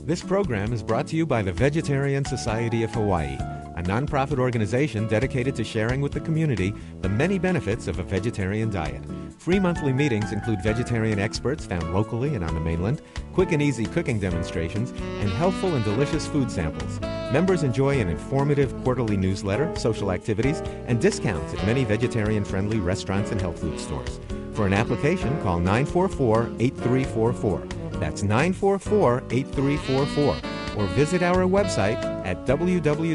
This program is brought to you by the Vegetarian Society of Hawaii, a nonprofit organization dedicated to sharing with the community the many benefits of a vegetarian diet. Free monthly meetings include vegetarian experts found locally and on the mainland, quick and easy cooking demonstrations, and healthful and delicious food samples. Members enjoy an informative quarterly newsletter, social activities, and discounts at many vegetarian-friendly restaurants and health food stores. For an application, call 944-8344. That's 944-8344. Or visit our website at www.vsh.org.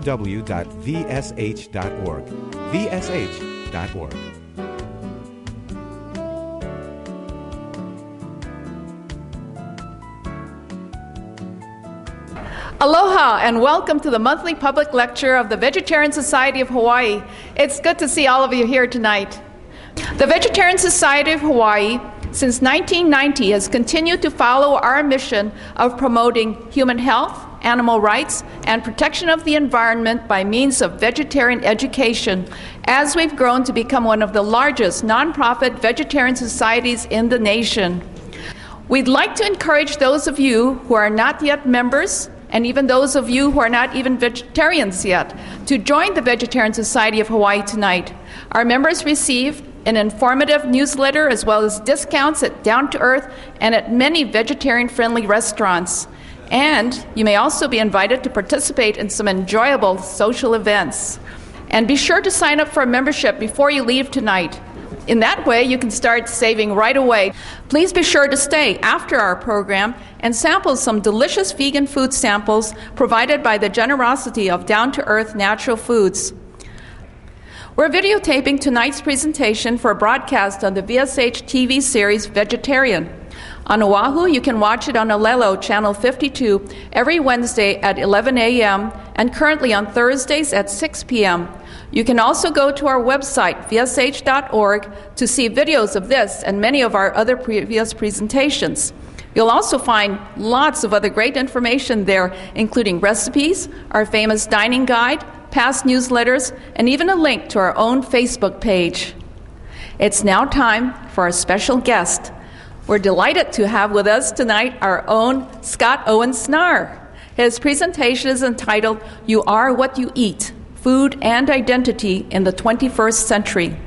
vsh.org. Aloha and welcome to the monthly public lecture of the Vegetarian Society of Hawaii. It's good to see all of you here tonight. The Vegetarian Society of Hawaii, since 1990, has continued to follow our mission of promoting human health, animal rights, and protection of the environment by means of vegetarian education, as we've grown to become one of the largest nonprofit vegetarian societies in the nation. We'd like to encourage those of you who are not yet members, and even those of you who are not even vegetarians yet, to join the Vegetarian Society of Hawaii tonight. Our members receive an informative newsletter as well as discounts at Down to Earth and at many vegetarian-friendly restaurants. And you may also be invited to participate in some enjoyable social events. And be sure to sign up for a membership before you leave tonight. In that way, you can start saving right away. Please be sure to stay after our program and sample some delicious vegan food samples provided by the generosity of Down to Earth Natural Foods. We're videotaping tonight's presentation for a broadcast on the VSH TV series Vegetarian. On Oahu, you can watch it on Alelo, Channel 52, every Wednesday at 11 a.m. and currently on Thursdays at 6 p.m. You can also go to our website, vsh.org, to see videos of this and many of our other previous presentations. You'll also find lots of other great information there, including recipes, our famous dining guide, past newsletters, and even a link to our own Facebook page. It's now time for our special guest. We're delighted to have with us tonight our own Scott Owen Snarr. His presentation is entitled, You Are What You Eat, Food and Identity in the 21st Century.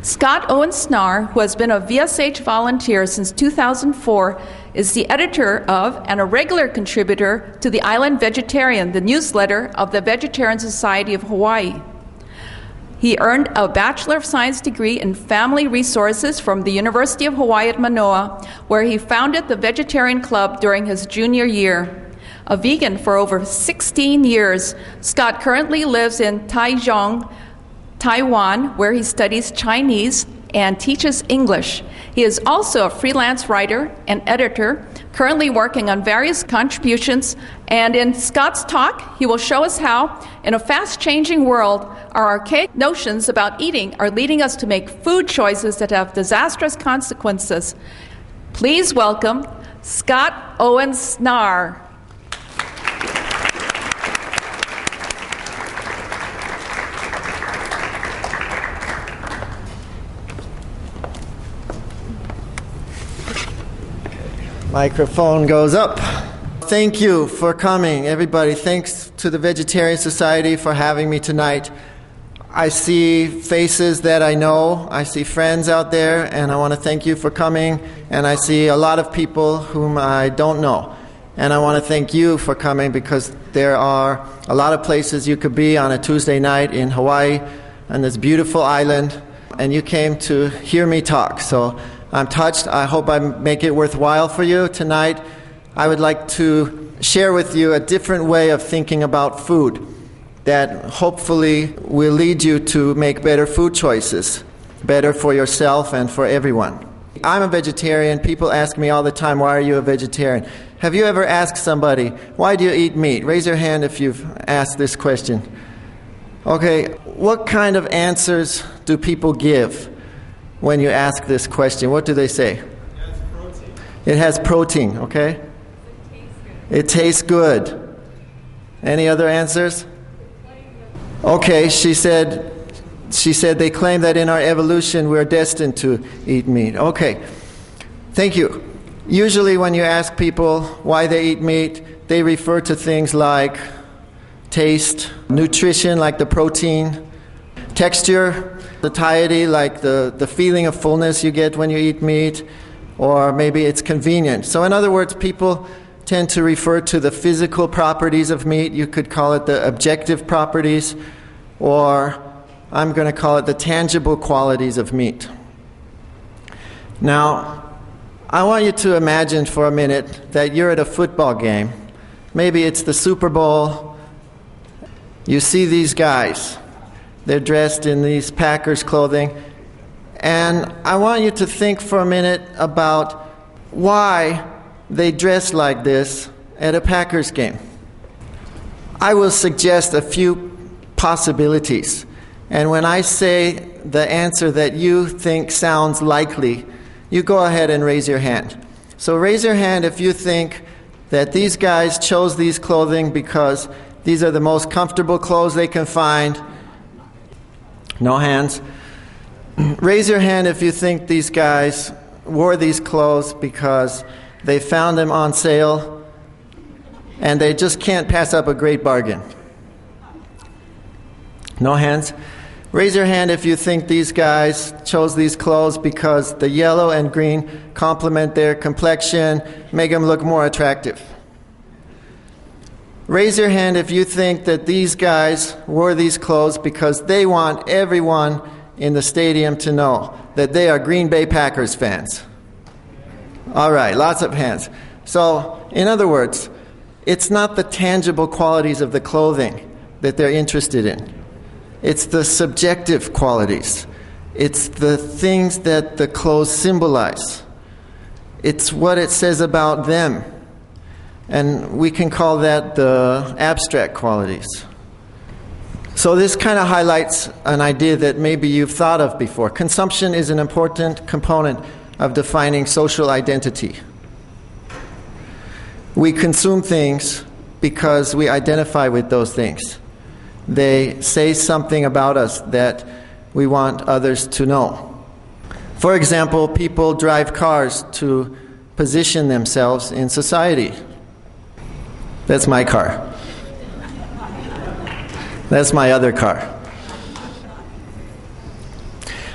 Scott Owen Snarr, who has been a VSH volunteer since 2004, is the editor of and a regular contributor to the Island Vegetarian, the newsletter of the Vegetarian Society of Hawaii. He earned a Bachelor of Science degree in Family Resources from the University of Hawaii at Manoa, where he founded the Vegetarian Club during his junior year. A vegan for over 16 years, Scott currently lives in Taichung, Taiwan, where he studies Chinese and teaches English. He is also a freelance writer and editor, currently working on various contributions, and in Scott's talk, he will show us how, in a fast-changing world, our archaic notions about eating are leading us to make food choices that have disastrous consequences. Please welcome Scott Owen Snarr. Microphone goes up. Thank you for coming, everybody. Thanks to the Vegetarian Society for having me tonight. I see faces that I know. I see friends out there, and I want to thank you for coming. And I see a lot of people whom I don't know. And I want to thank you for coming because there are a lot of places you could be on a Tuesday night in Hawaii on this beautiful island, and you came to hear me talk. So I'm touched. I hope I make it worthwhile for you tonight. I would like to share with you a different way of thinking about food that hopefully will lead you to make better food choices, better for yourself and for everyone. I'm a vegetarian. People ask me all the time, why are you a vegetarian? Have you ever asked somebody, why do you eat meat? Raise your hand if you've asked this question. Okay, what kind of answers do people give when you ask this question? What do they say? It has protein. It has protein, okay? It tastes good. Any other answers? Okay, she said they claim that in our evolution we're destined to eat meat. Okay, thank you. Usually when you ask people why they eat meat, they refer to things like taste, nutrition like the protein, texture, satiety like the feeling of fullness you get when you eat meat, or maybe it's convenient. So in other words, people tend to refer to the physical properties of meat. You could call it the objective properties, or I'm going to call it the tangible qualities of meat. Now, I want you to imagine for a minute that you're at a football game. Maybe it's the Super Bowl. You see these guys. They're dressed in these Packers clothing. And I want you to think for a minute about why they dress like this at a Packers game. I will suggest a few possibilities. And when I say the answer that you think sounds likely, you go ahead and raise your hand. So raise your hand if you think that these guys chose these clothing because these are the most comfortable clothes they can find. No hands. Raise your hand if you think these guys wore these clothes because they found them on sale and they just can't pass up a great bargain. No hands. Raise your hand if you think these guys chose these clothes because the yellow and green complement their complexion, make them look more attractive. Raise your hand if you think that these guys wore these clothes because they want everyone in the stadium to know that they are Green Bay Packers fans. All right, lots of hands. So, in other words, it's not the tangible qualities of the clothing that they're interested in. It's the subjective qualities. It's the things that the clothes symbolize. It's what it says about them. And we can call that the abstract qualities. So this kind of highlights an idea that maybe you've thought of before. Consumption is an important component of defining social identity. We consume things because we identify with those things. They say something about us that we want others to know. For example, people drive cars to position themselves in society. That's my car. That's my other car.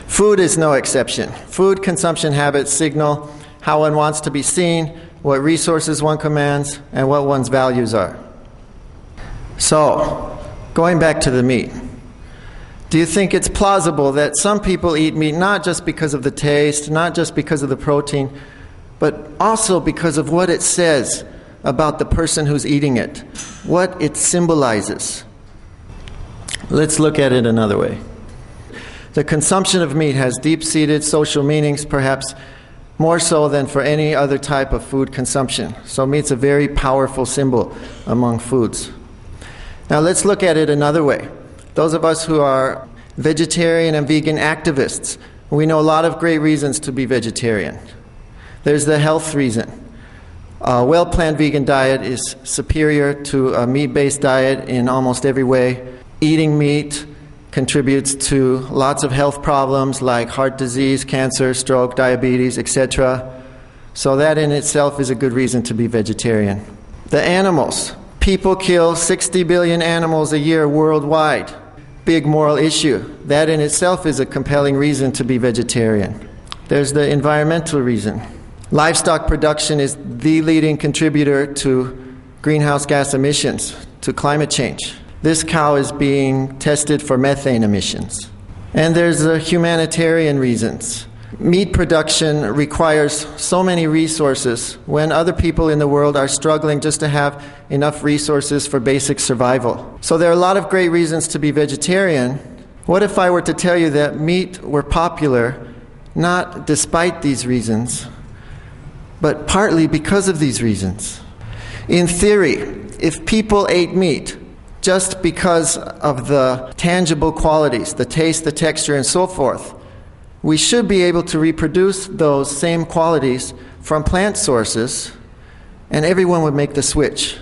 Food is no exception. Food consumption habits signal how one wants to be seen, what resources one commands, and what one's values are. So, going back to the meat, do you think it's plausible that some people eat meat not just because of the taste, not just because of the protein, but also because of what it says about the person who's eating it, what it symbolizes? Let's look at it another way. The consumption of meat has deep-seated social meanings, perhaps more so than for any other type of food consumption. So meat's a very powerful symbol among foods. Now let's look at it another way. Those of us who are vegetarian and vegan activists, we know a lot of great reasons to be vegetarian. There's the health reason. A well-planned vegan diet is superior to a meat-based diet in almost every way. Eating meat contributes to lots of health problems like heart disease, cancer, stroke, diabetes, etc. So that in itself is a good reason to be vegetarian. The animals. People kill 60 billion animals a year worldwide. Big moral issue. That in itself is a compelling reason to be vegetarian. There's the environmental reason. Livestock production is the leading contributor to greenhouse gas emissions, to climate change. This cow is being tested for methane emissions. And there's the humanitarian reasons. Meat production requires so many resources when other people in the world are struggling just to have enough resources for basic survival. So there are a lot of great reasons to be vegetarian. What if I were to tell you that meat were popular not despite these reasons, but partly because of these reasons? In theory, if people ate meat just because of the tangible qualities, the taste, the texture, and so forth, we should be able to reproduce those same qualities from plant sources, and everyone would make the switch.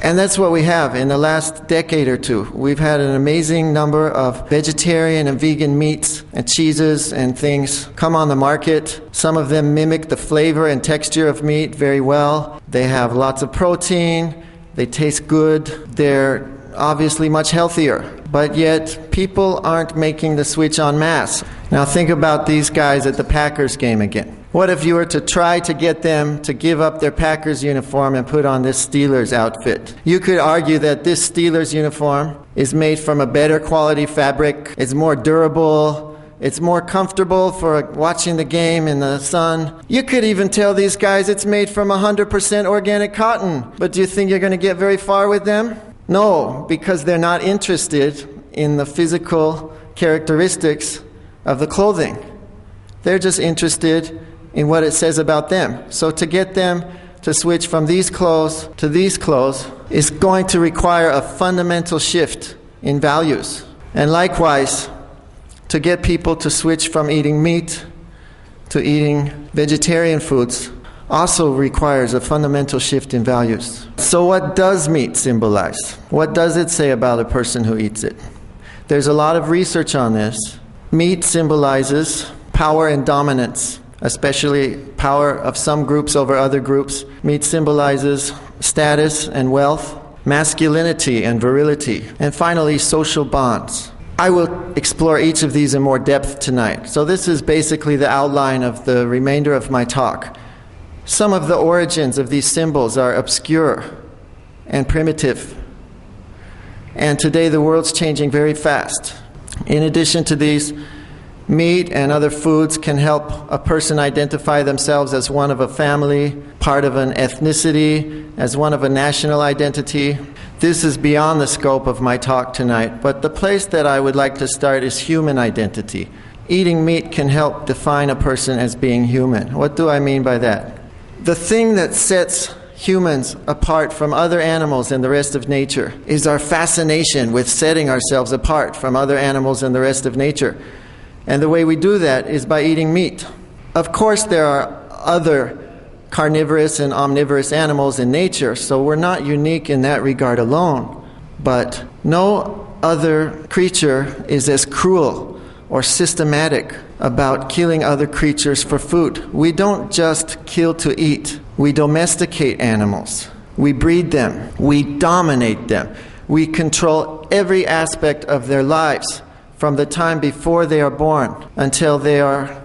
And that's what we have in the last decade or two. We've had an amazing number of vegetarian and vegan meats and cheeses and things come on the market. Some of them mimic the flavor and texture of meat very well. They have lots of protein. They taste good. They're obviously much healthier. But yet, people aren't making the switch en masse. Now think about these guys at the Packers game again. What if you were to try to get them to give up their Packers uniform and put on this Steelers outfit? You could argue that this Steelers uniform is made from a better quality fabric. It's more durable. It's more comfortable for watching the game in the sun. You could even tell these guys it's made from 100% organic cotton. But do you think you're going to get very far with them? No, because they're not interested in the physical characteristics of the clothing. They're just interested in what it says about them. So to get them to switch from these clothes to these clothes is going to require a fundamental shift in values. And likewise, to get people to switch from eating meat to eating vegetarian foods also requires a fundamental shift in values. So what does meat symbolize? What does it say about a person who eats it? There's a lot of research on this. Meat symbolizes power and dominance, especially power of some groups over other groups. Meat symbolizes status and wealth, masculinity and virility, and finally, social bonds. I will explore each of these in more depth tonight. So this is basically the outline of the remainder of my talk. Some of the origins of these symbols are obscure and primitive. And today the world's changing very fast. In addition to these, meat and other foods can help a person identify themselves as one of a family, part of an ethnicity, as one of a national identity. This is beyond the scope of my talk tonight, but the place that I would like to start is human identity. Eating meat can help define a person as being human. What do I mean by that? The thing that sets humans apart from other animals and the rest of nature is our fascination with setting ourselves apart from other animals and the rest of nature. And the way we do that is by eating meat. Of course, there are other carnivorous and omnivorous animals in nature, so we're not unique in that regard alone. But no other creature is as cruel or systematic about killing other creatures for food. We don't just kill to eat. We domesticate animals. We breed them. We dominate them. We control every aspect of their lives, from the time before they are born until they are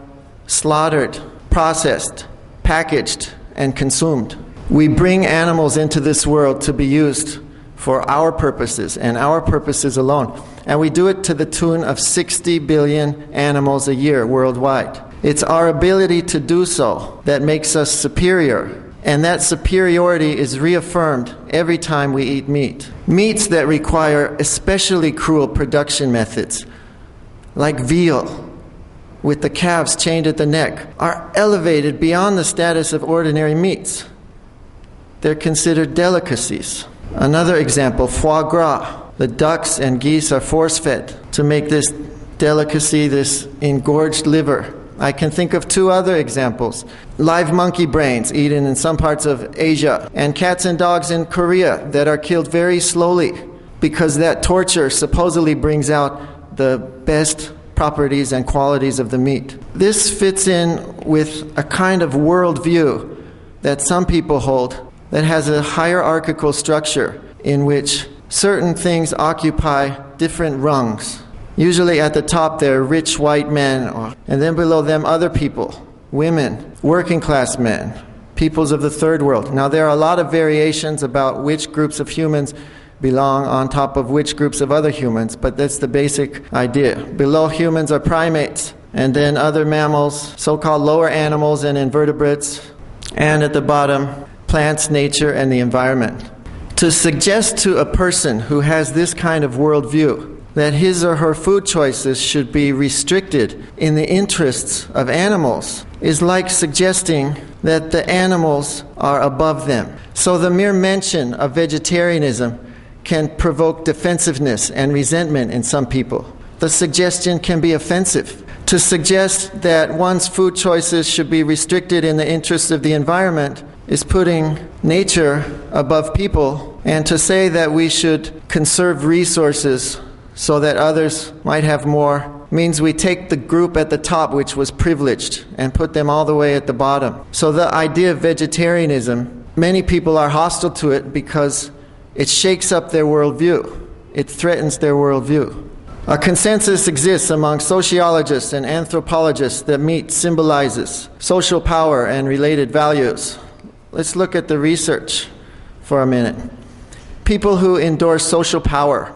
slaughtered, processed, packaged, and consumed. We bring animals into this world to be used for our purposes and our purposes alone. And we do it to the tune of 60 billion animals a year worldwide. It's our ability to do so that makes us superior. And that superiority is reaffirmed every time we eat meat. Meats that require especially cruel production methods, like veal, with the calves chained at the neck, are elevated beyond the status of ordinary meats. They're considered delicacies. Another example, foie gras. The ducks and geese are force-fed to make this delicacy, this engorged liver. I can think of two other examples. Live monkey brains eaten in some parts of Asia, and cats and dogs in Korea that are killed very slowly because that torture supposedly brings out the best properties and qualities of the meat. This fits in with a kind of worldview that some people hold that has a hierarchical structure in which certain things occupy different rungs. Usually at the top there are rich white men, and then below them other people, women, working class men, peoples of the third world. Now there are a lot of variations about which groups of humans belong on top of which groups of other humans, but that's the basic idea. Below humans are primates, and then other mammals, so-called lower animals and invertebrates, and at the bottom, plants, nature, and the environment. To suggest to a person who has this kind of worldview that his or her food choices should be restricted in the interests of animals is like suggesting that the animals are above them. So the mere mention of vegetarianism can provoke defensiveness and resentment in some people. The suggestion can be offensive. To suggest that one's food choices should be restricted in the interests of the environment is putting nature above people, and to say that we should conserve resources so that others might have more means we take the group at the top, which was privileged, and put them all the way at the bottom. So the idea of vegetarianism, many people are hostile to it because it shakes up their worldview. It threatens their worldview. A consensus exists among sociologists and anthropologists that meat symbolizes social power and related values. Let's look at the research for a minute. People who endorse social power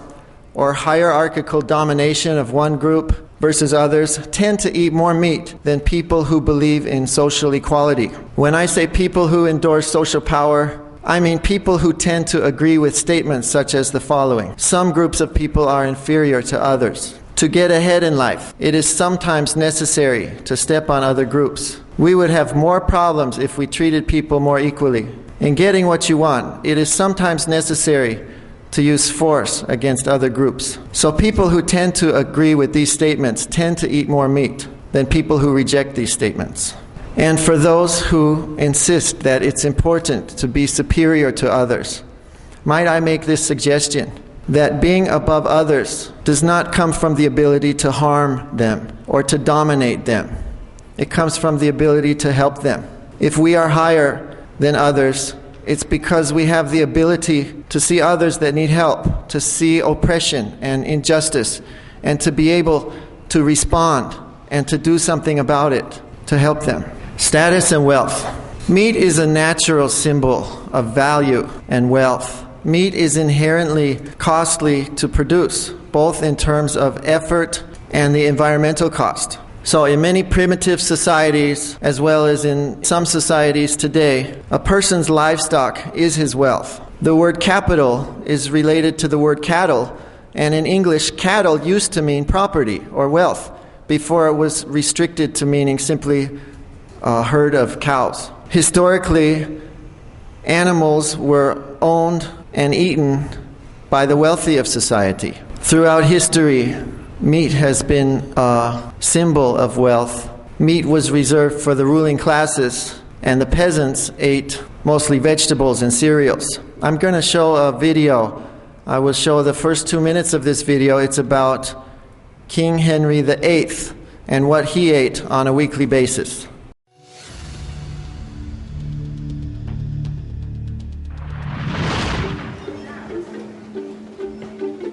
or hierarchical domination of one group versus others tend to eat more meat than people who believe in social equality. When I say people who endorse social power, I mean people who tend to agree with statements such as the following. Some groups of people are inferior to others. To get ahead in life, it is sometimes necessary to step on other groups. We would have more problems if we treated people more equally. In getting what you want, it is sometimes necessary to use force against other groups. So people who tend to agree with these statements tend to eat more meat than people who reject these statements. And for those who insist that it's important to be superior to others, might I make this suggestion, that being above others does not come from the ability to harm them or to dominate them. It comes from the ability to help them. If we are higher than others, it's because we have the ability to see others that need help, to see oppression and injustice, and to be able to respond and to do something about it, to help them. Status and wealth. Meat is a natural symbol of value and wealth. Meat is inherently costly to produce, both in terms of effort and the environmental cost. So in many primitive societies, as well as in some societies today, a person's livestock is his wealth. The word capital is related to the word cattle, and in English, cattle used to mean property or wealth before it was restricted to meaning simply a herd of cows. Historically, animals were owned and eaten by the wealthy of society. Throughout history, meat has been a symbol of wealth. Meat was reserved for the ruling classes, and the peasants ate mostly vegetables and cereals. I'm going to show a video. I will show the first 2 minutes of this video. It's about King Henry VIII and what he ate on a weekly basis.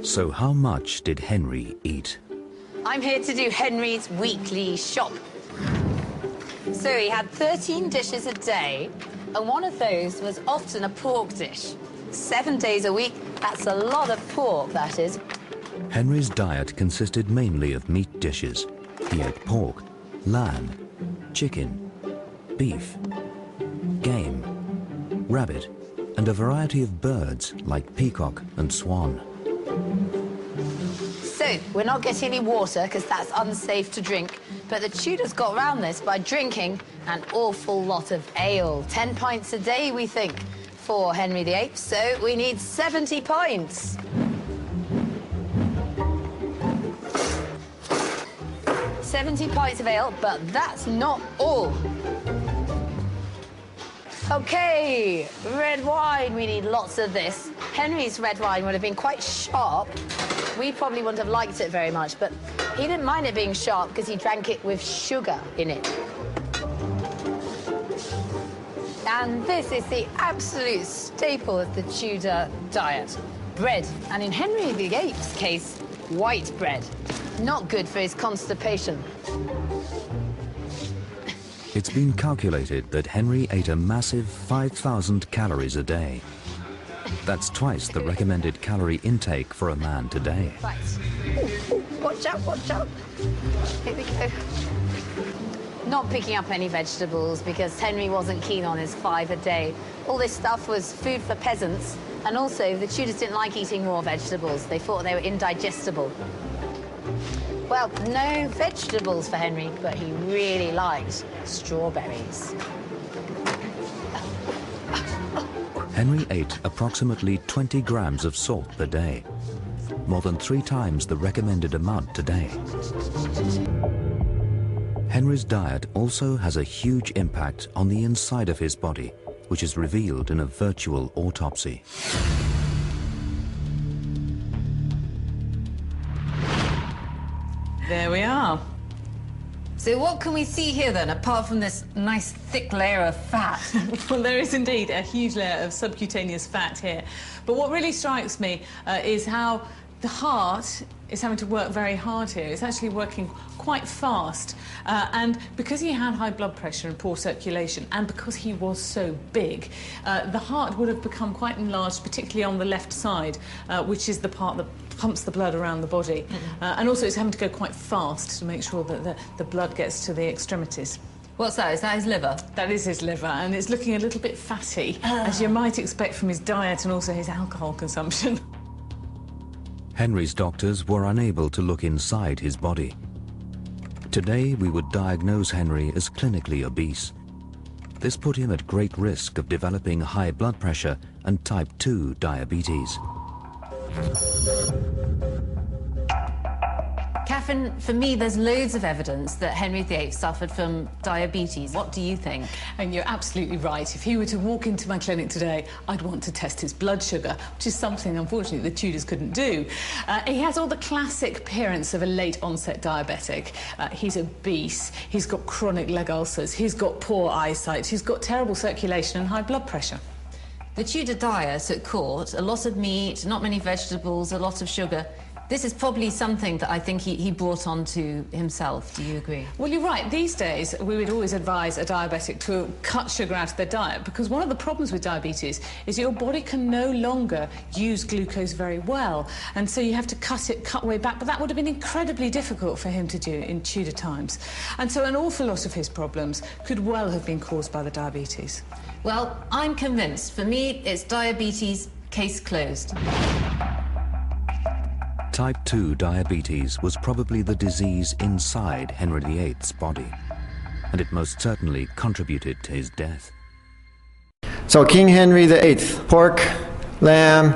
So how much did Henry eat? I'm here to do Henry's weekly shop. So he had 13 dishes a day, and one of those was often a pork dish. 7 days a week, that's a lot of pork, that is. Henry's diet consisted mainly of meat dishes. He ate pork, lamb, chicken, beef, game, rabbit, and a variety of birds like peacock and swan. So, we're not getting any water because that's unsafe to drink, but the Tudors got around this by drinking an awful lot of ale. 10 pints a day, we think, for Henry VIII, so we need 70 pints. "70 pints of ale, but that's not all. Okay, red wine, we need lots of this. Henry's red wine would have been quite sharp. We probably wouldn't have liked it very much, but he didn't mind it being sharp because he drank it with sugar in it. And this is the absolute staple of the Tudor diet, bread. And in Henry VIII's case, white bread. Not good for his constipation. It's been calculated that Henry ate a massive 5,000 calories a day. That's twice the recommended calorie intake for a man today. Right. Ooh, watch out, watch out. Here we go. Not picking up any vegetables because Henry wasn't keen on his 5 a day. All this stuff was food for peasants, and also the Tudors didn't like eating raw vegetables. They thought they were indigestible. Well, no vegetables for Henry, but he really liked strawberries. Henry ate approximately 20 grams of salt per day, more than 3 times the recommended amount today. Henry's diet also has a huge impact on the inside of his body which is revealed in a virtual autopsy. There we are. So what can we see here then, apart from this nice thick layer of fat? Well, there is indeed a huge layer of subcutaneous fat here. But what really strikes me is how the heart is having to work very hard here. It's actually working quite fast. And because he had high blood pressure and poor circulation, and because he was so big, the heart would have become quite enlarged, particularly on the left side, which is the part that pumps the blood around the body. And also it's having to go quite fast to make sure that the blood gets to the extremities. What's that? Is that his liver? That is his liver, and it's looking a little bit fatty, as you might expect from his diet and also his alcohol consumption. Henry's doctors were unable to look inside his body. Today, we would diagnose Henry as clinically obese. This put him at great risk of developing high blood pressure and type 2 diabetes. Catherine, for me, there's loads of evidence that Henry VIII suffered from diabetes. What do you think? And you're absolutely right. If he were to walk into my clinic today, I'd want to test his blood sugar, which is something, unfortunately, the Tudors couldn't do. He has all the classic appearance of a late-onset diabetic. He's obese, he's got chronic leg ulcers, he's got poor eyesight, he's got terrible circulation and high blood pressure. The Tudor diet at court, a lot of meat, not many vegetables, a lot of sugar. This is probably something that I think he brought on to himself. Do you agree? Well, you're right. These days, we would always advise a diabetic to cut sugar out of their diet, because one of the problems with diabetes is your body can no longer use glucose very well, and so you have to cut way back. But that would have been incredibly difficult for him to do in Tudor times. And so an awful lot of his problems could well have been caused by the diabetes. Well, I'm convinced. For me, it's diabetes, case closed. Type 2 diabetes was probably the disease inside Henry VIII's body, and it most certainly contributed to his death. So King Henry VIII, pork, lamb,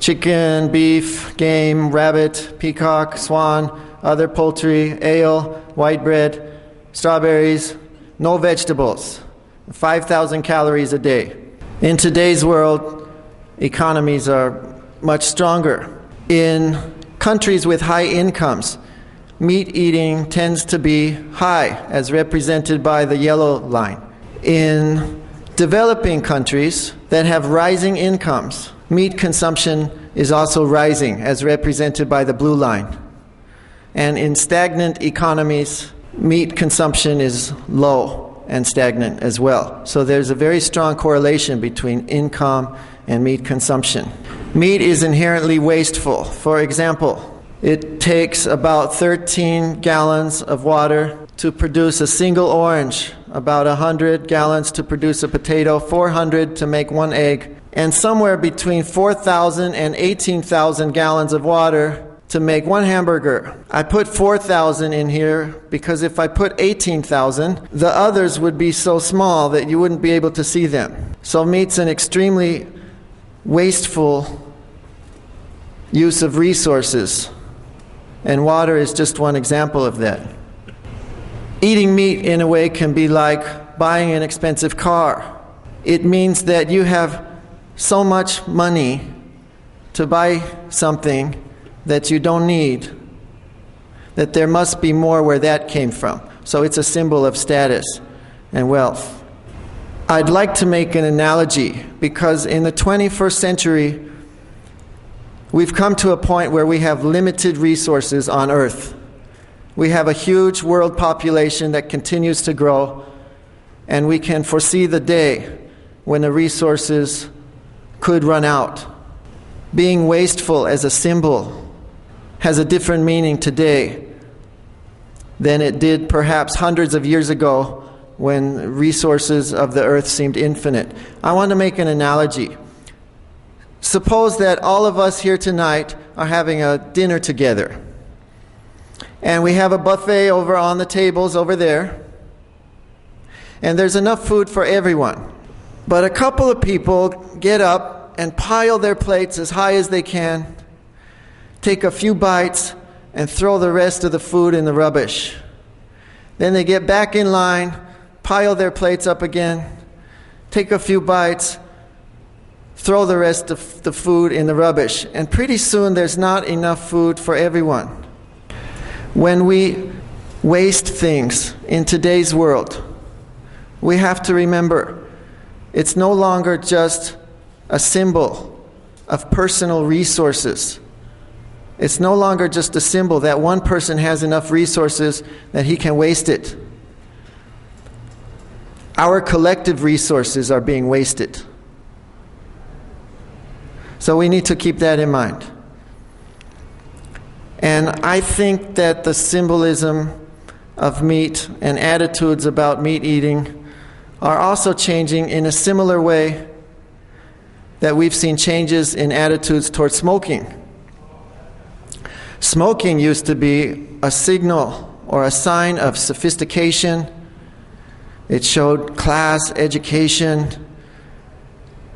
chicken, beef, game, rabbit, peacock, swan, other poultry, ale, white bread, strawberries, no vegetables, 5,000 calories a day. In today's world, economies are much stronger. In countries with high incomes, meat eating tends to be high, as represented by the yellow line. In developing countries that have rising incomes, meat consumption is also rising, as represented by the blue line. And in stagnant economies, meat consumption is low and stagnant as well. So there's a very strong correlation between income and meat consumption. Meat is inherently wasteful. For example, it takes about 13 gallons of water to produce a single orange, about 100 gallons to produce a potato, 400 to make one egg, and somewhere between 4,000 and 18,000 gallons of water to make one hamburger. I put 4,000 in here because if I put 18,000, the others would be so small that you wouldn't be able to see them. So meat's an extremely wasteful use of resources, and water is just one example of that. Eating meat in a way can be like buying an expensive car. It means that you have so much money to buy something that you don't need, that there must be more where that came from. So it's a symbol of status and wealth. I'd like to make an analogy, because in the 21st century, we've come to a point where we have limited resources on Earth. We have a huge world population that continues to grow, and we can foresee the day when the resources could run out. Being wasteful as a symbol has a different meaning today than it did perhaps hundreds of years ago when resources of the earth seemed infinite. I want to make an analogy. Suppose that all of us here tonight are having a dinner together, and we have a buffet over on the tables over there, and there's enough food for everyone. But a couple of people get up and pile their plates as high as they can, take a few bites, and throw the rest of the food in the rubbish. Then they get back in line, pile their plates up again, take a few bites, throw the rest of the food in the rubbish, and pretty soon there's not enough food for everyone. When we waste things in today's world, we have to remember it's no longer just a symbol of personal resources. It's no longer just a symbol that one person has enough resources that he can waste it. Our collective resources are being wasted. So we need to keep that in mind. And I think that the symbolism of meat and attitudes about meat eating are also changing in a similar way that we've seen changes in attitudes towards smoking. Smoking used to be a signal or a sign of sophistication. It showed class, education.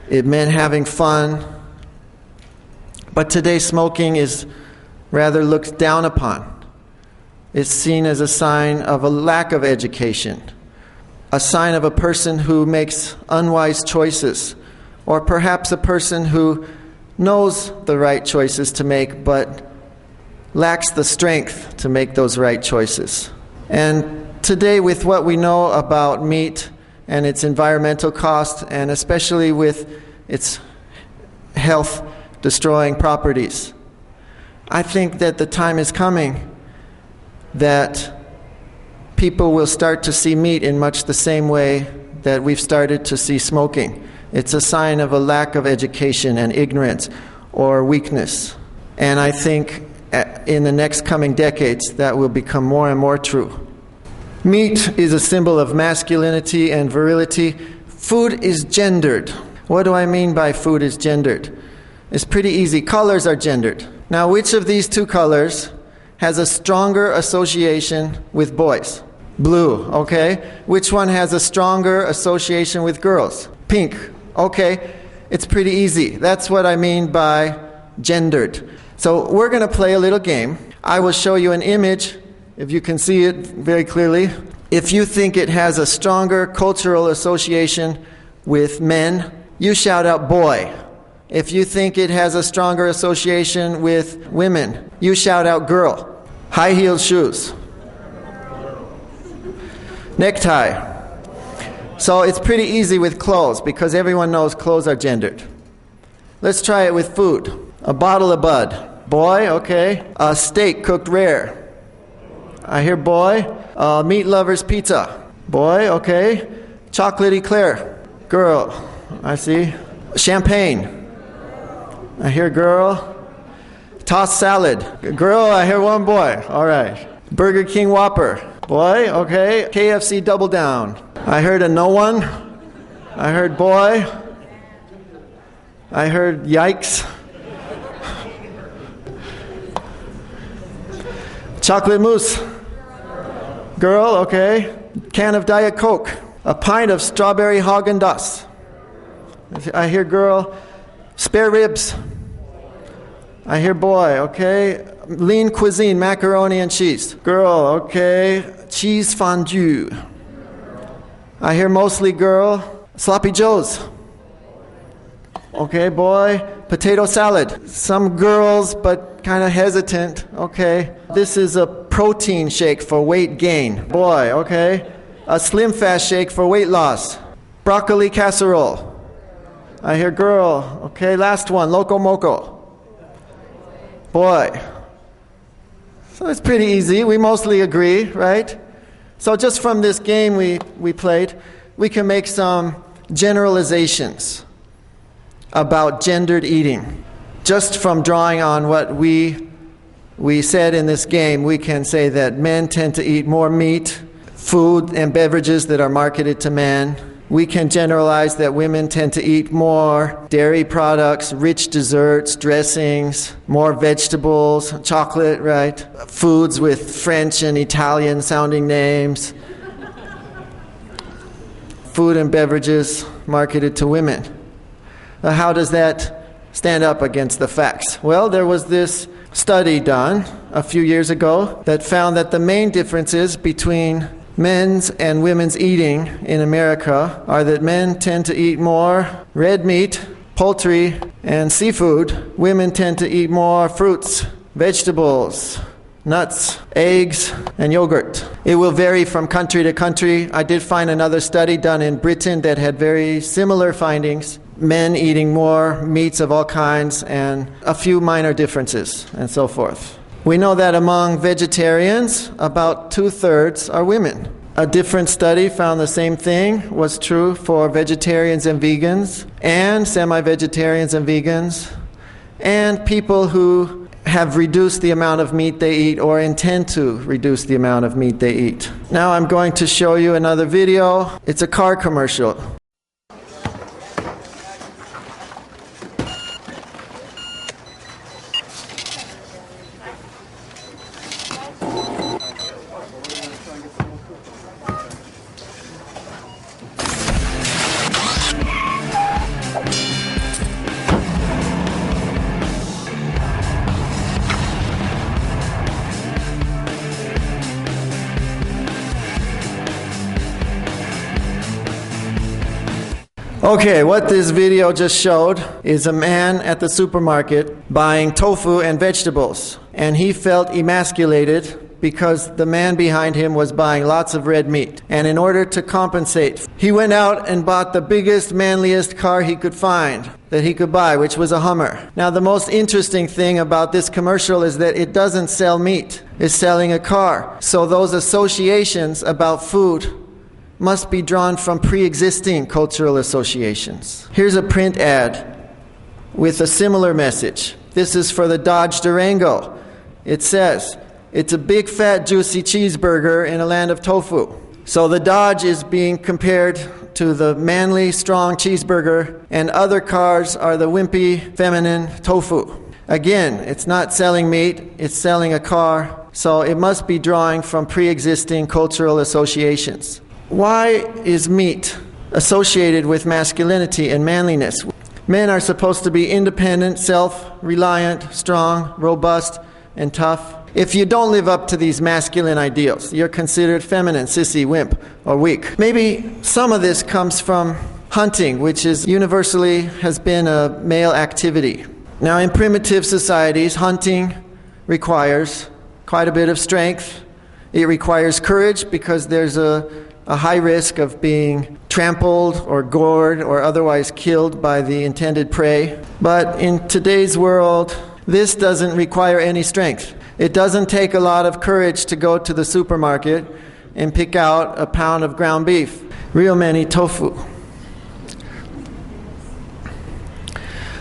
It meant having fun. But today smoking is rather looked down upon. It's seen as a sign of a lack of education, a sign of a person who makes unwise choices, or perhaps a person who knows the right choices to make but lacks the strength to make those right choices. And today, with what we know about meat and its environmental cost, and especially with its health-destroying properties, I think that the time is coming that people will start to see meat in much the same way that we've started to see smoking. It's a sign of a lack of education and ignorance or weakness. And I think in the next coming decades, that will become more and more true. Meat is a symbol of masculinity and virility. Food is gendered. What do I mean by food is gendered? It's pretty easy. Colors are gendered. Now, which of these two colors has a stronger association with boys? Blue, okay. Which one has a stronger association with girls? Pink, okay. It's pretty easy. That's what I mean by gendered. So we're going to play a little game. I will show you an image, if you can see it very clearly. If you think it has a stronger cultural association with men, you shout out boy. If you think it has a stronger association with women, you shout out girl. High-heeled shoes. Necktie. So it's pretty easy with clothes because everyone knows clothes are gendered. Let's try it with food. A bottle of Bud. Boy, okay. A steak cooked rare. I hear boy. Meat lovers pizza. Boy, okay. Chocolate eclair. Girl. I see. Champagne. I hear girl. Tossed salad. Girl, I hear one boy. All right. Burger King Whopper. Boy, okay. KFC Double Down. I heard a no one. I heard boy. I heard yikes. Chocolate mousse. Girl, okay. Can of Diet Coke. A pint of strawberry Haagen-Dazs. I hear girl. Spare ribs. I hear boy, okay. Lean cuisine, macaroni and cheese. Girl, okay. Cheese fondue. I hear mostly girl. Sloppy Joes. Okay, boy. Potato salad. Some girls, but kind of hesitant. Okay. This is a protein shake for weight gain. Boy, okay. A Slim Fast shake for weight loss. Broccoli casserole. I hear girl. Okay, last one. Loco Moco. Boy. So it's pretty easy. We mostly agree, right? So just from this game we played, we can make some generalizations about gendered eating. Just from drawing on what we said in this game, we can say that men tend to eat more meat, food and beverages that are marketed to men. We can generalize that women tend to eat more dairy products, rich desserts, dressings, more vegetables, chocolate, right? Foods with French and Italian sounding names. Food and beverages marketed to women. How does that stand up against the facts? Well, there was this study done a few years ago that found that the main differences between men's and women's eating in America are that men tend to eat more red meat, poultry, and seafood. Women tend to eat more fruits, vegetables, nuts, eggs, and yogurt. It will vary from country to country. I did find another study done in Britain that had very similar findings. Men eating more meats of all kinds and a few minor differences and so forth. We know that among vegetarians, about 2/3 are women. A different study found the same thing was true for vegetarians and vegans, and semi-vegetarians and vegans, and people who have reduced the amount of meat they eat or intend to reduce the amount of meat they eat. Now I'm going to show you another video. It's a car commercial. Okay, what this video just showed is a man at the supermarket buying tofu and vegetables. And he felt emasculated because the man behind him was buying lots of red meat. And in order to compensate, he went out and bought the biggest, manliest car he could find, that he could buy, which was a Hummer. Now, the most interesting thing about this commercial is that it doesn't sell meat. It's selling a car. So those associations about food must be drawn from pre-existing cultural associations. Here's a print ad with a similar message. This is for the Dodge Durango. It says, "It's a big, fat, juicy cheeseburger in a land of tofu." So the Dodge is being compared to the manly, strong cheeseburger, and other cars are the wimpy, feminine tofu. Again, it's not selling meat, it's selling a car, so it must be drawing from pre-existing cultural associations. Why is meat associated with masculinity and manliness? Men are supposed to be independent, self-reliant, strong, robust, and tough. If you don't live up to these masculine ideals, you're considered feminine, sissy, wimp, or weak. Maybe some of this comes from hunting, which is universally has been a male activity. Now, in primitive societies, hunting requires quite a bit of strength. It requires courage because there's a high risk of being trampled or gored or otherwise killed by the intended prey. But in today's world, this doesn't require any strength. It doesn't take a lot of courage to go to the supermarket and pick out a pound of ground beef. Real many tofu.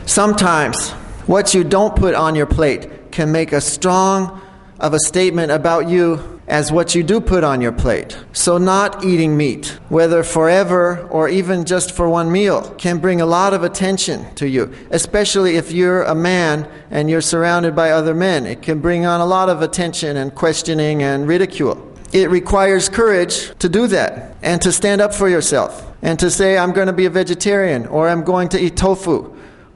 Sometimes what you don't put on your plate can make as strong of a statement about you as what you do put on your plate. So not eating meat, whether forever or even just for one meal, can bring a lot of attention to you, especially if you're a man and you're surrounded by other men. It can bring on a lot of attention and questioning and ridicule. It requires courage to do that and to stand up for yourself and to say, I'm going to be a vegetarian, or I'm going to eat tofu,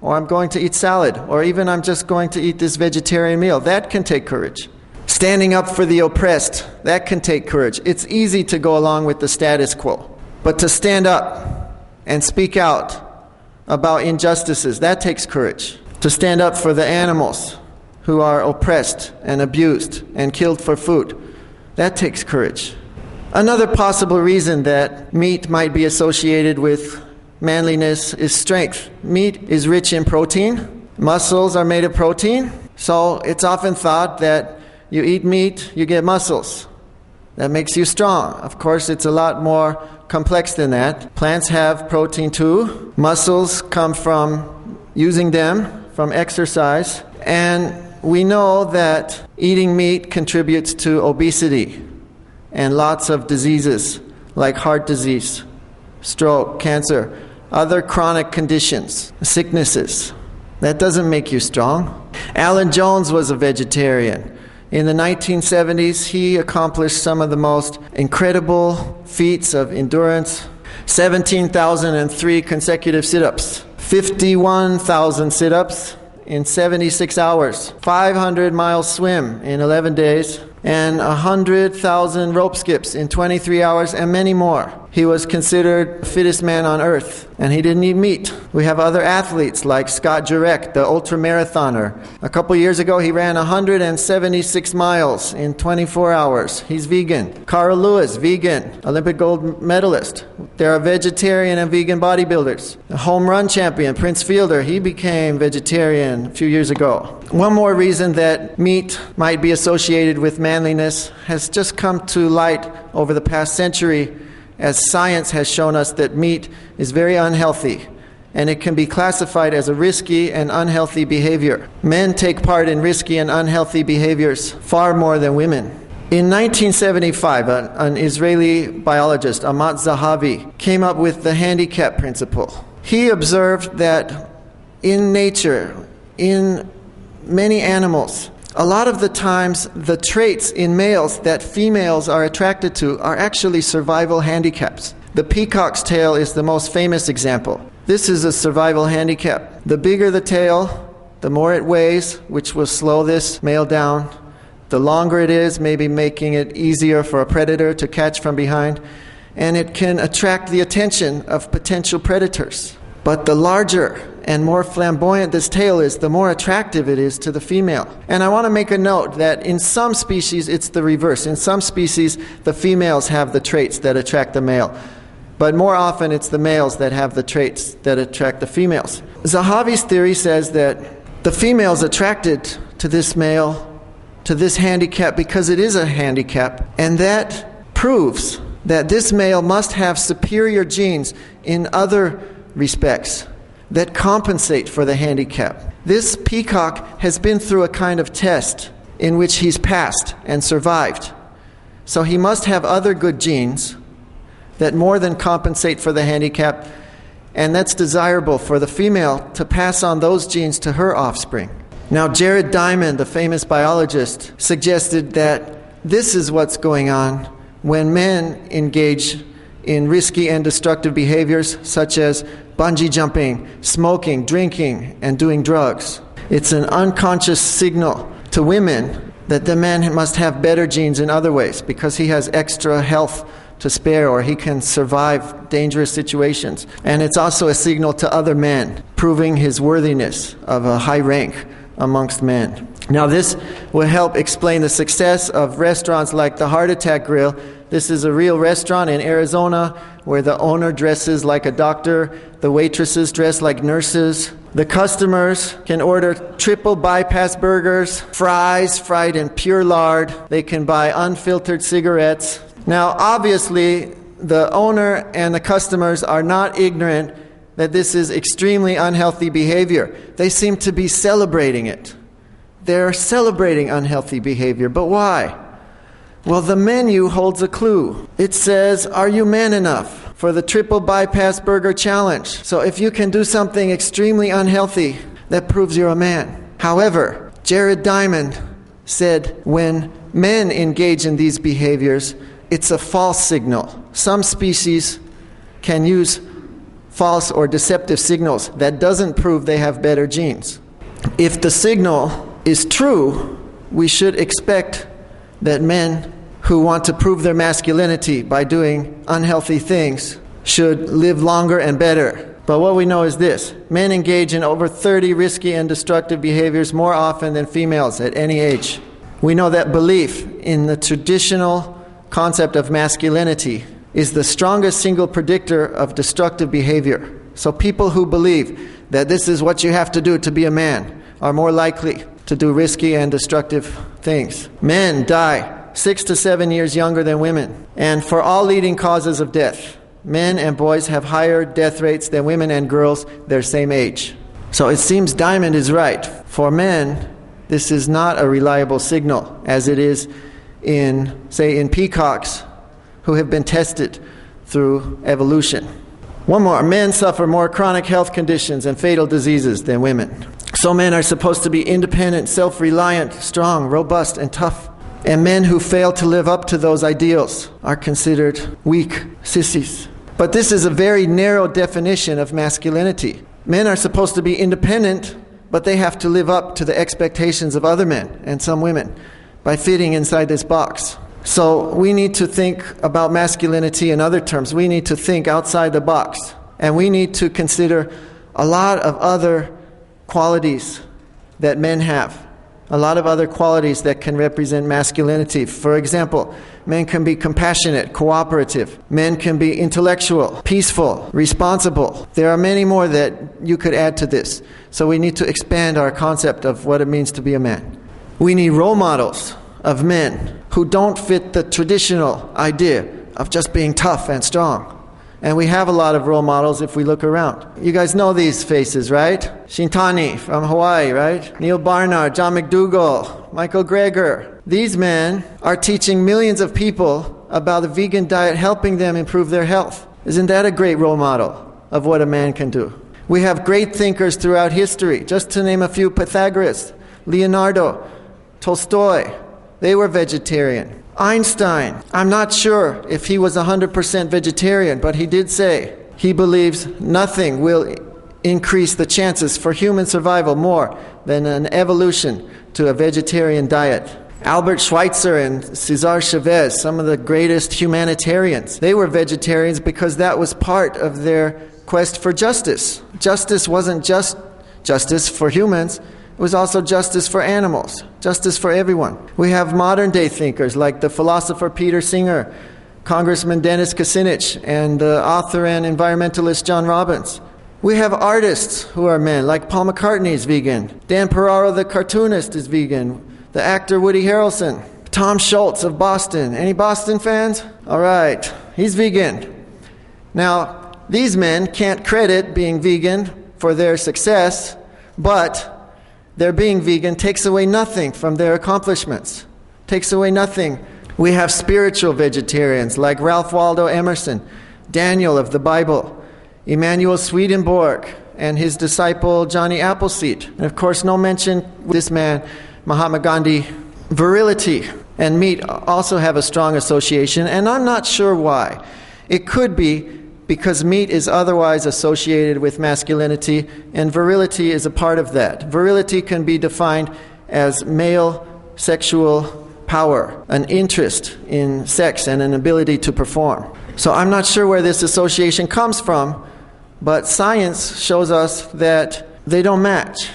or I'm going to eat salad, or even I'm just going to eat this vegetarian meal. That can take courage. Standing up for the oppressed, that can take courage. It's easy to go along with the status quo. But to stand up and speak out about injustices, that takes courage. To stand up for the animals who are oppressed and abused and killed for food, that takes courage. Another possible reason that meat might be associated with manliness is strength. Meat is rich in protein. Muscles are made of protein. So it's often thought that you eat meat, you get muscles. That makes you strong. Of course, it's a lot more complex than that. Plants have protein too. Muscles come from using them, from exercise. And we know that eating meat contributes to obesity and lots of diseases like heart disease, stroke, cancer, other chronic conditions, sicknesses. That doesn't make you strong. Alan Jones was a vegetarian. In the 1970s, he accomplished some of the most incredible feats of endurance. 17,003 consecutive sit-ups, 51,000 sit-ups in 76 hours, 500-mile swim in 11 days, and 100,000 rope skips in 23 hours, and many more. He was considered the fittest man on earth, and he didn't eat meat. We have other athletes like Scott Jurek, the ultramarathoner. A couple years ago, he ran 176 miles in 24 hours. He's vegan. Carl Lewis, vegan, Olympic gold medalist. There are vegetarian and vegan bodybuilders. The home run champion, Prince Fielder, he became vegetarian a few years ago. One more reason that meat might be associated with manliness has just come to light over the past century, as science has shown us that meat is very unhealthy, and it can be classified as a risky and unhealthy behavior. Men take part in risky and unhealthy behaviors far more than women. In 1975, an Israeli biologist, Amat Zahavi, came up with the handicap principle. He observed that in nature, in many animals, a lot of the times the traits in males that females are attracted to are actually survival handicaps. The peacock's tail is the most famous example. This is a survival handicap. The bigger the tail, the more it weighs, which will slow this male down. The longer it is, maybe making it easier for a predator to catch from behind. And it can attract the attention of potential predators. But the larger and more flamboyant this tail is, the more attractive it is to the female. And I want to make a note that in some species it's the reverse. In some species the females have the traits that attract the male. But more often it's the males that have the traits that attract the females. Zahavi's theory says that the female's attracted to this male, to this handicap, because it is a handicap. And that proves that this male must have superior genes in other respects that compensate for the handicap. This peacock has been through a kind of test in which he's passed and survived. So he must have other good genes that more than compensate for the handicap, and that's desirable for the female to pass on those genes to her offspring. Now, Jared Diamond, the famous biologist, suggested that this is what's going on when men engage in risky and destructive behaviors such as bungee jumping, smoking, drinking, and doing drugs. It's an unconscious signal to women that the man must have better genes in other ways because he has extra health to spare, or he can survive dangerous situations. And it's also a signal to other men, proving his worthiness of a high rank amongst men. Now, this will help explain the success of restaurants like the Heart Attack Grill. This is a real restaurant in Arizona where the owner dresses like a doctor, the waitresses dress like nurses. The customers can order triple bypass burgers, fries fried in pure lard. They can buy unfiltered cigarettes. Now, obviously, the owner and the customers are not ignorant that this is extremely unhealthy behavior. They seem to be celebrating it. They're celebrating unhealthy behavior, but why? Well, the menu holds a clue. It says, "Are you man enough for the triple bypass burger challenge?" So if you can do something extremely unhealthy, that proves you're a man. However, Jared Diamond said when men engage in these behaviors, it's a false signal. Some species can use false or deceptive signals. That doesn't prove they have better genes. If the signal is true, we should expect that men who want to prove their masculinity by doing unhealthy things should live longer and better. But what we know is this: men engage in over 30 risky and destructive behaviors more often than females at any age. We know that belief in the traditional concept of masculinity is the strongest single predictor of destructive behavior. So people who believe that this is what you have to do to be a man are more likely to do risky and destructive things. Men die 6 to 7 years younger than women. And for all leading causes of death, men and boys have higher death rates than women and girls their same age. So it seems Diamond is right. For men, this is not a reliable signal, as it is in peacocks who have been tested through evolution. One more: men suffer more chronic health conditions and fatal diseases than women. So men are supposed to be independent, self-reliant, strong, robust, and tough. And men who fail to live up to those ideals are considered weak, sissies. But this is a very narrow definition of masculinity. Men are supposed to be independent, but they have to live up to the expectations of other men and some women. by fitting inside this box. So we need to think about masculinity in other terms. We need to think outside the box. And we need to consider a lot of other qualities that men have. A lot of other qualities that can represent masculinity. For example, men can be compassionate, cooperative. Men can be intellectual, peaceful, responsible. There are many more that you could add to this. So we need to expand our concept of what it means to be a man. We need role models of men who don't fit the traditional idea of just being tough and strong. And we have a lot of role models if we look around. You guys know these faces, right? Shintani from Hawaii, right? Neil Barnard, John McDougall, Michael Greger. These men are teaching millions of people about the vegan diet, helping them improve their health. Isn't that a great role model of what a man can do? We have great thinkers throughout history. Just to name a few: Pythagoras, Leonardo, Tolstoy. They were vegetarian. Einstein, I'm not sure if he was 100% vegetarian, but he did say he believes nothing will increase the chances for human survival more than an evolution to a vegetarian diet. Albert Schweitzer and Cesar Chavez, some of the greatest humanitarians, they were vegetarians because that was part of their quest for justice. Justice wasn't just justice for humans. It was also justice for animals, justice for everyone. We have modern-day thinkers like the philosopher Peter Singer, Congressman Dennis Kucinich, and author and environmentalist John Robbins. We have artists who are men, like Paul McCartney is vegan. Dan Ferraro, the cartoonist, is vegan. The actor Woody Harrelson. Tom Schultz of Boston. Any Boston fans? All right, he's vegan. Now, these men can't credit being vegan for their success, but their being vegan takes away nothing from their accomplishments. Takes away nothing. We have spiritual vegetarians like Ralph Waldo Emerson, Daniel of the Bible, Emanuel Swedenborg, and his disciple Johnny Appleseed. And of course, no mention this man, Mahatma Gandhi. Virility and meat also have a strong association, and I'm not sure why. It could be because meat is otherwise associated with masculinity, and virility is a part of that. Virility can be defined as male sexual power, an interest in sex and an ability to perform. So I'm not sure where this association comes from, but science shows us that they don't match.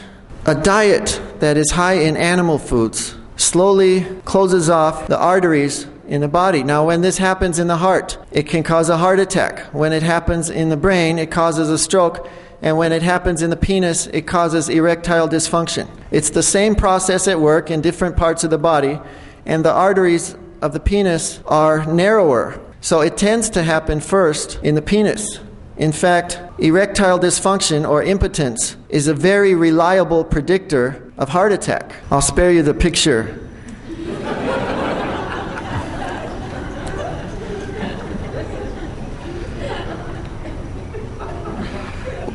A diet that is high in animal foods slowly closes off the arteries in the body. Now, when this happens in the heart, it can cause a heart attack. When it happens in the brain, it causes a stroke. And when it happens in the penis, it causes erectile dysfunction. It's the same process at work in different parts of the body, and the arteries of the penis are narrower. So it tends to happen first in the penis. In fact, erectile dysfunction or impotence is a very reliable predictor of heart attack. I'll spare you the picture.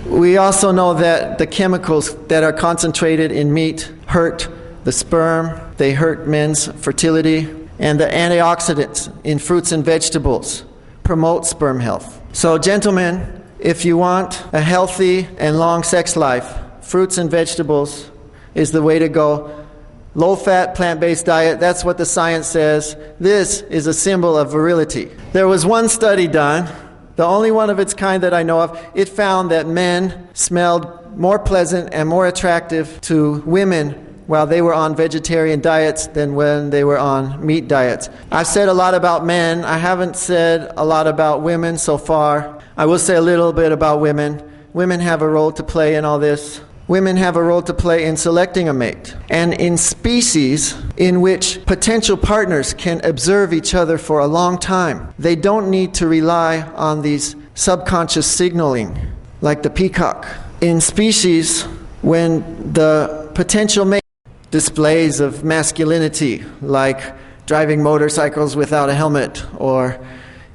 We also know that the chemicals that are concentrated in meat hurt the sperm, they hurt men's fertility, and the antioxidants in fruits and vegetables promote sperm health. So, gentlemen, if you want a healthy and long sex life, fruits and vegetables is the way to go. Low-fat, plant-based diet, that's what the science says. This is a symbol of virility. There was one study done, the only one of its kind that I know of. It found that men smelled more pleasant and more attractive to women while they were on vegetarian diets than when they were on meat diets. I've said a lot about men. I haven't said a lot about women so far. I will say a little bit about women. Women have a role to play in all this. Women have a role to play in selecting a mate. And in species in which potential partners can observe each other for a long time, they don't need to rely on these subconscious signaling like the peacock. In species when the potential mate displays of masculinity like driving motorcycles without a helmet or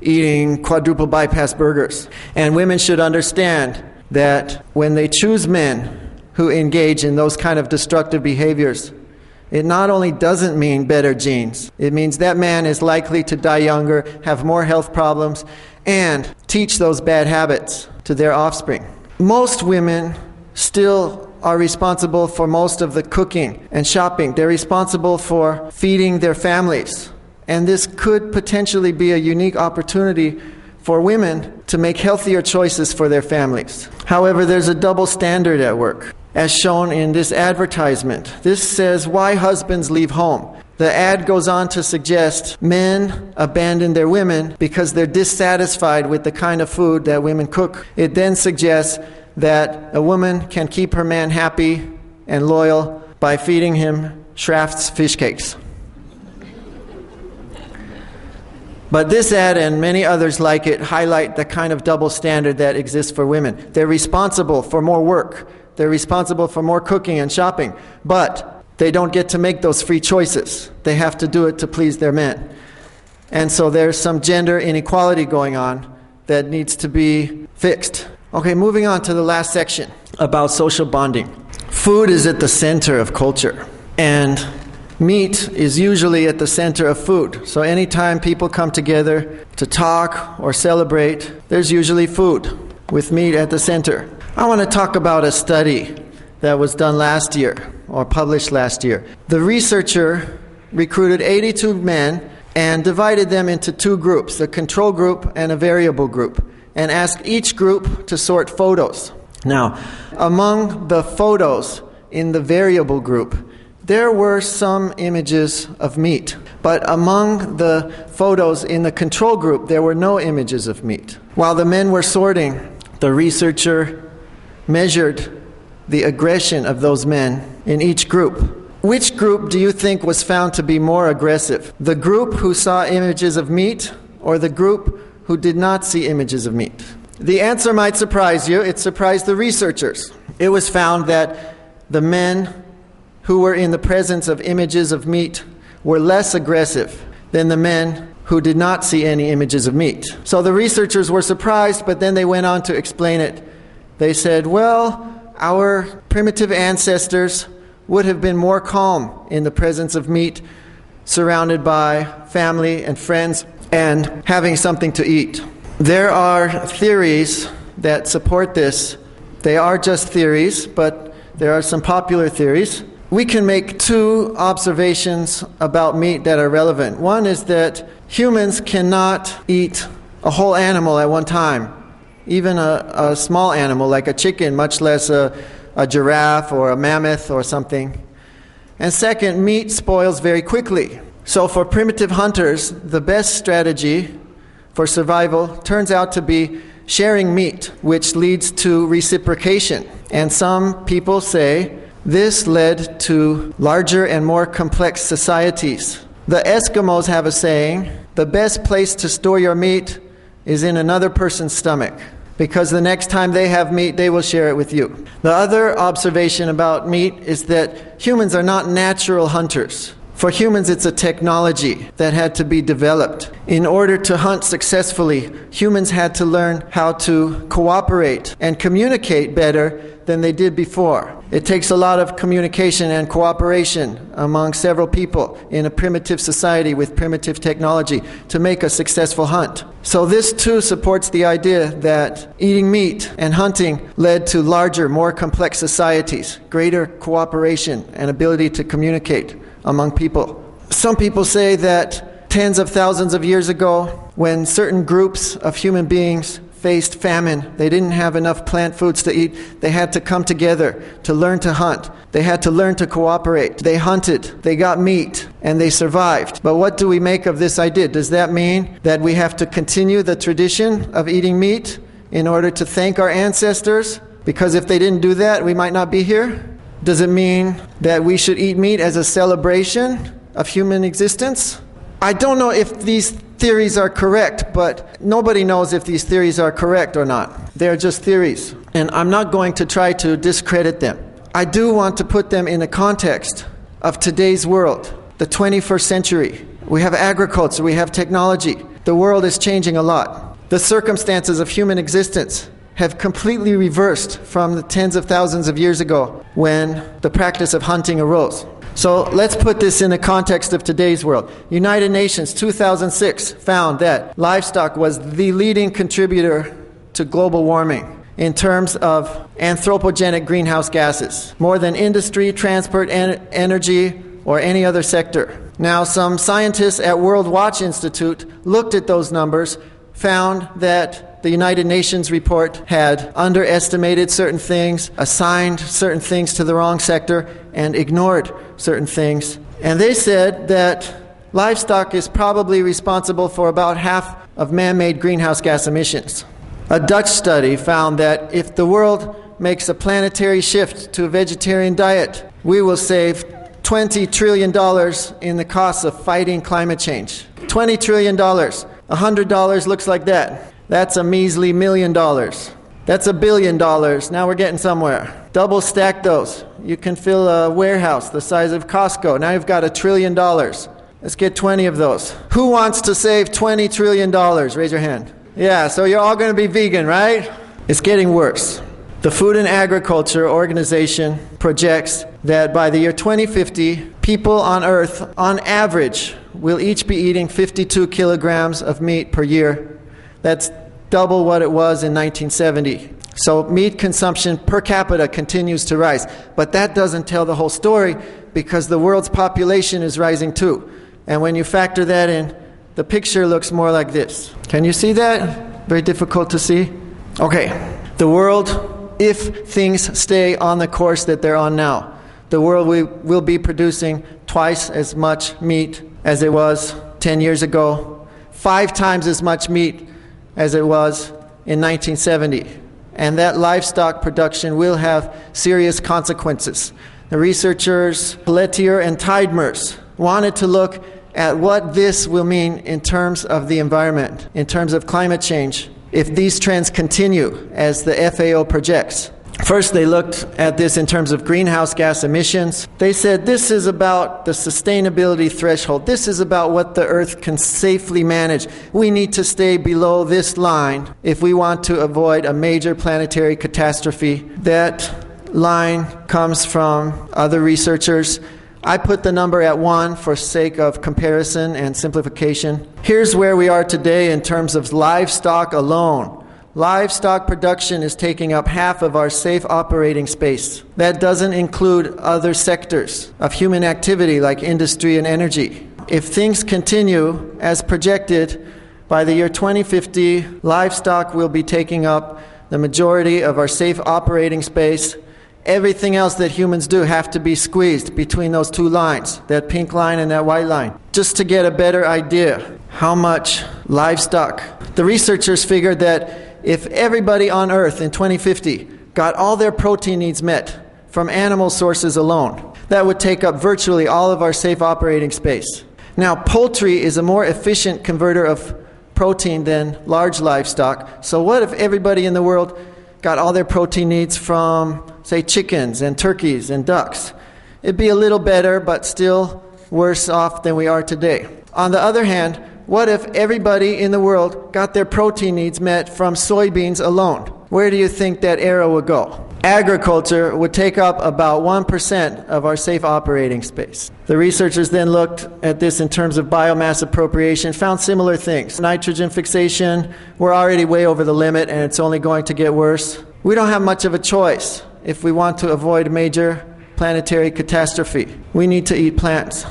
eating quadruple bypass burgers. And women should understand that when they choose men who engage in those kind of destructive behaviors, it not only doesn't mean better genes, it means that man is likely to die younger, have more health problems, and teach those bad habits to their offspring. Most women still are responsible for most of the cooking and shopping. They're responsible for feeding their families. And this could potentially be a unique opportunity for women to make healthier choices for their families. However, there's a double standard at work, as shown in this advertisement. This says, "Why husbands leave home." The ad goes on to suggest men abandon their women because they're dissatisfied with the kind of food that women cook. It then suggests that a woman can keep her man happy and loyal by feeding him Schrafft's fish cakes. But this ad and many others like it highlight the kind of double standard that exists for women. They're responsible for more work. They're responsible for more cooking and shopping. But they don't get to make those free choices. They have to do it to please their men. And so there's some gender inequality going on that needs to be fixed. Okay, moving on to the last section about social bonding. Food is at the center of culture, and meat is usually at the center of food. So anytime people come together to talk or celebrate, there's usually food with meat at the center. I want to talk about a study that was done last year, or published last year. The researcher recruited 82 men and divided them into two groups, a control group and a variable group, and asked each group to sort photos. Now, among the photos in the variable group, there were some images of meat. But among the photos in the control group, there were no images of meat. While the men were sorting, the researcher measured the aggression of those men in each group. Which group do you think was found to be more aggressive? The group who saw images of meat, or the group who did not see images of meat? The answer might surprise you. It surprised the researchers. It was found that the men who were in the presence of images of meat were less aggressive than the men who did not see any images of meat. So the researchers were surprised, but then they went on to explain it. They said, well, our primitive ancestors would have been more calm in the presence of meat, surrounded by family and friends, and having something to eat. There are theories that support this. They are just theories, but there are some popular theories. We can make two observations about meat that are relevant. One is that humans cannot eat a whole animal at one time, even a small animal like a chicken, much less a giraffe or a mammoth or something. And second, meat spoils very quickly. So for primitive hunters, the best strategy for survival turns out to be sharing meat, which leads to reciprocation. And some people say this led to larger and more complex societies. The Eskimos have a saying, the best place to store your meat is in another person's stomach, because the next time they have meat, they will share it with you. The other observation about meat is that humans are not natural hunters. For humans, it's a technology that had to be developed. In order to hunt successfully, humans had to learn how to cooperate and communicate better than they did before. It takes a lot of communication and cooperation among several people in a primitive society with primitive technology to make a successful hunt. So this too supports the idea that eating meat and hunting led to larger, more complex societies, greater cooperation and ability to communicate among people. Some people say that tens of thousands of years ago, when certain groups of human beings faced famine, they didn't have enough plant foods to eat, they had to come together to learn to hunt. They had to learn to cooperate. They hunted, they got meat, and they survived. But what do we make of this idea? Does that mean that we have to continue the tradition of eating meat in order to thank our ancestors? Because if they didn't do that, we might not be here? Does it mean that we should eat meat as a celebration of human existence? I don't know if these theories are correct, but nobody knows if these theories are correct or not. They're just theories, and I'm not going to try to discredit them. I do want to put them in the context of today's world, the 21st century. We have agriculture, we have technology. The world is changing a lot. The circumstances of human existence have completely reversed from the tens of thousands of years ago when the practice of hunting arose. So let's put this in the context of today's world. United Nations 2006 found that livestock was the leading contributor to global warming. in terms of anthropogenic greenhouse gases, more than industry, transport, energy, or any other sector. Now, some scientists at World Watch Institute looked at those numbers, found that the United Nations report had underestimated certain things, assigned certain things to the wrong sector, and ignored certain things. And they said that livestock is probably responsible for about half of man-made greenhouse gas emissions. A Dutch study found that if the world makes a planetary shift to a vegetarian diet, we will save $20 trillion in the costs of fighting climate change. $20 trillion. $100 looks like that. That's a measly $1 million. That's $1 billion. Now we're getting somewhere. Double stack those. You can fill a warehouse the size of Costco. Now you've got $1 trillion. Let's get 20 of those. Who wants to save $20 trillion? Raise your hand. Yeah, so you're all going to be vegan, right? It's getting worse. The Food and Agriculture Organization projects that by the year 2050, people on Earth, on average, will each be eating 52 kilograms of meat per year. That's double what it was in 1970. So meat consumption per capita continues to rise. But that doesn't tell the whole story, because the world's population is rising too. And when you factor that in, the picture looks more like this. Can you see that? Very difficult to see? Okay. The world, if things stay on the course that they're on now, the world will be producing twice as much meat as it was 10 years ago, 5 times as much meat as it was in 1970. And that livestock production will have serious consequences. The researchers Pelletier and Tidemers wanted to look at what this will mean in terms of the environment, in terms of climate change, if these trends continue as the FAO projects. First, they looked at this in terms of greenhouse gas emissions. They said this is about the sustainability threshold. This is about what the Earth can safely manage. We need to stay below this line if we want to avoid a major planetary catastrophe. That line comes from other researchers. I put the number at 1 for sake of comparison and simplification. Here's where we are today in terms of livestock alone. Livestock production is taking up half of our safe operating space. That doesn't include other sectors of human activity like industry and energy. If things continue as projected, by the year 2050, livestock will be taking up the majority of our safe operating space. Everything else that humans do have to be squeezed between those two lines, that pink line and that white line, just to get a better idea how much livestock. The researchers figured that if everybody on Earth in 2050 got all their protein needs met from animal sources alone, that would take up virtually all of our safe operating space. Now, poultry is a more efficient converter of protein than large livestock. So what if everybody in the world got all their protein needs from, say, chickens and turkeys and ducks? It'd be a little better, but still worse off than we are today. On the other hand, what if everybody in the world got their protein needs met from soybeans alone? Where do you think that arrow would go? Agriculture would take up about 1% of our safe operating space. The researchers then looked at this in terms of biomass appropriation, found similar things. Nitrogen fixation, we're already way over the limit and it's only going to get worse. We don't have much of a choice if we want to avoid a major planetary catastrophe. We need to eat plants.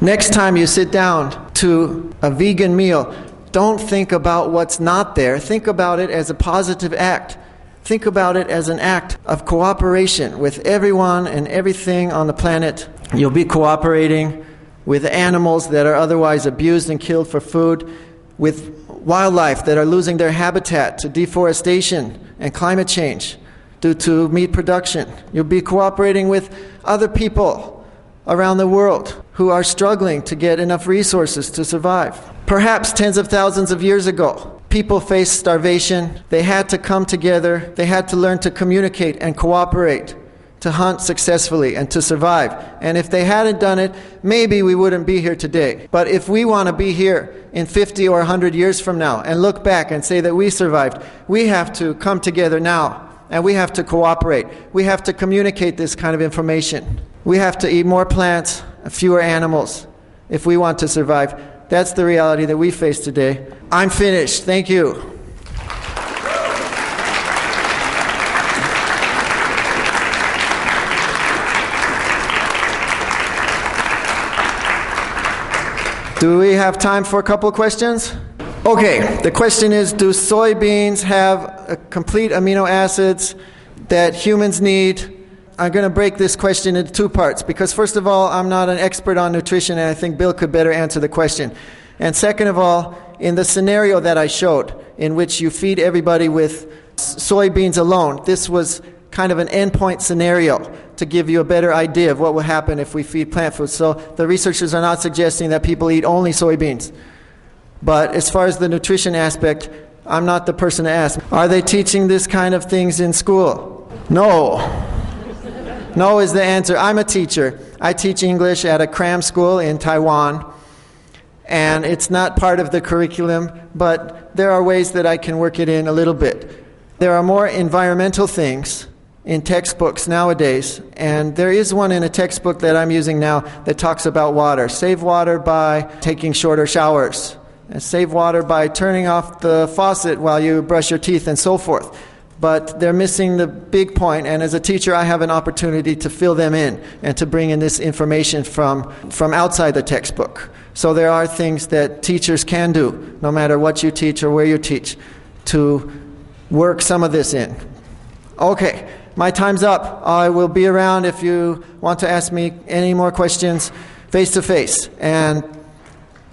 Next time you sit down to a vegan meal, don't think about what's not there. Think about it as a positive act. Think about it as an act of cooperation with everyone and everything on the planet. You'll be cooperating with animals that are otherwise abused and killed for food, with wildlife that are losing their habitat to deforestation and climate change due to meat production. You'll be cooperating with other people around the world who are struggling to get enough resources to survive. Perhaps tens of thousands of years ago, people faced starvation. They had to come together. They had to learn to communicate and cooperate, to hunt successfully and to survive. And if they hadn't done it, maybe we wouldn't be here today. But if we want to be here in 50 or 100 years from now and look back and say that we survived, we have to come together now. And we have to cooperate. We have to communicate this kind of information. We have to eat more plants and fewer animals if we want to survive. That's the reality that we face today. I'm finished. Thank you. Do we have time for a couple of questions? Okay, the question is, do soybeans have complete amino acids that humans need? I'm going to break this question into two parts because, first of all, I'm not an expert on nutrition, and I think Bill could better answer the question. And second of all, in the scenario that I showed, in which you feed everybody with soybeans alone, this was kind of an endpoint scenario to give you a better idea of what will happen if we feed plant foods. So the researchers are not suggesting that people eat only soybeans. But as far as the nutrition aspect, I'm not the person to ask. Are they teaching this kind of things in school? No. No is the answer. I'm a teacher. I teach English at a cram school in Taiwan. And it's not part of the curriculum, but there are ways that I can work it in a little bit. There are more environmental things in textbooks nowadays, and there is one in a textbook that I'm using now that talks about water. Save water by taking shorter showers, and save water by turning off the faucet while you brush your teeth, and so forth. But they're missing the big point, and as a teacher I have an opportunity to fill them in and to bring in this information from outside the textbook. So there are things that teachers can do, no matter what you teach or where you teach, to work some of this in. Okay, my time's up. I will be around if you want to ask me any more questions face to face. And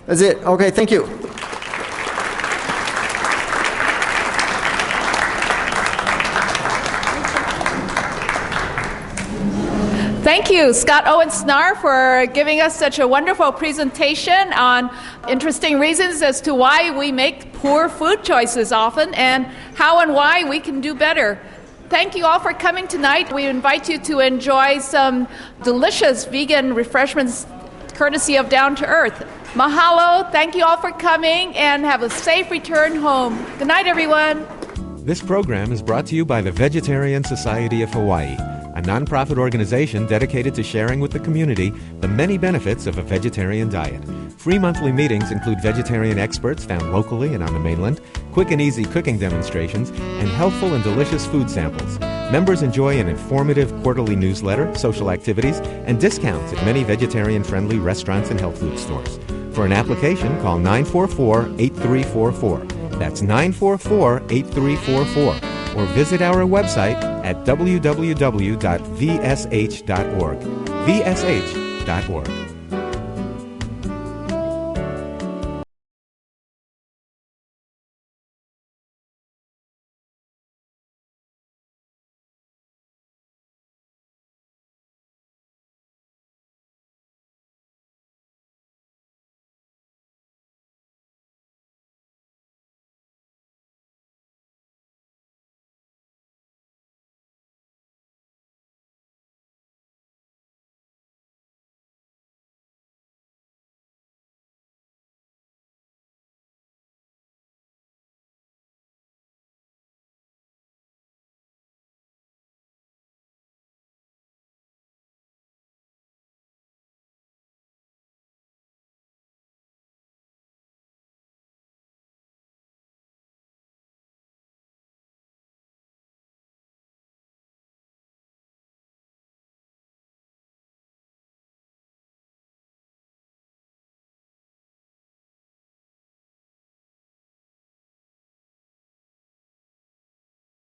that's it. Okay, thank you. Thank you, Scott Owen Snarr, for giving us such a wonderful presentation on interesting reasons as to why we make poor food choices often and how and why we can do better. Thank you all for coming tonight. We invite you to enjoy some delicious vegan refreshments courtesy of Down to Earth. Mahalo, thank you all for coming, and have a safe return home. Good night, everyone. This program is brought to you by the Vegetarian Society of Hawaii, a nonprofit organization dedicated to sharing with the community the many benefits of a vegetarian diet. Free monthly meetings include vegetarian experts found locally and on the mainland, quick and easy cooking demonstrations, and healthful and delicious food samples. Members enjoy an informative quarterly newsletter, social activities, and discounts at many vegetarian-friendly restaurants and health food stores. For an application, call 944-8344. That's 944-8344. Or visit our website at www.vsh.org. vsh.org.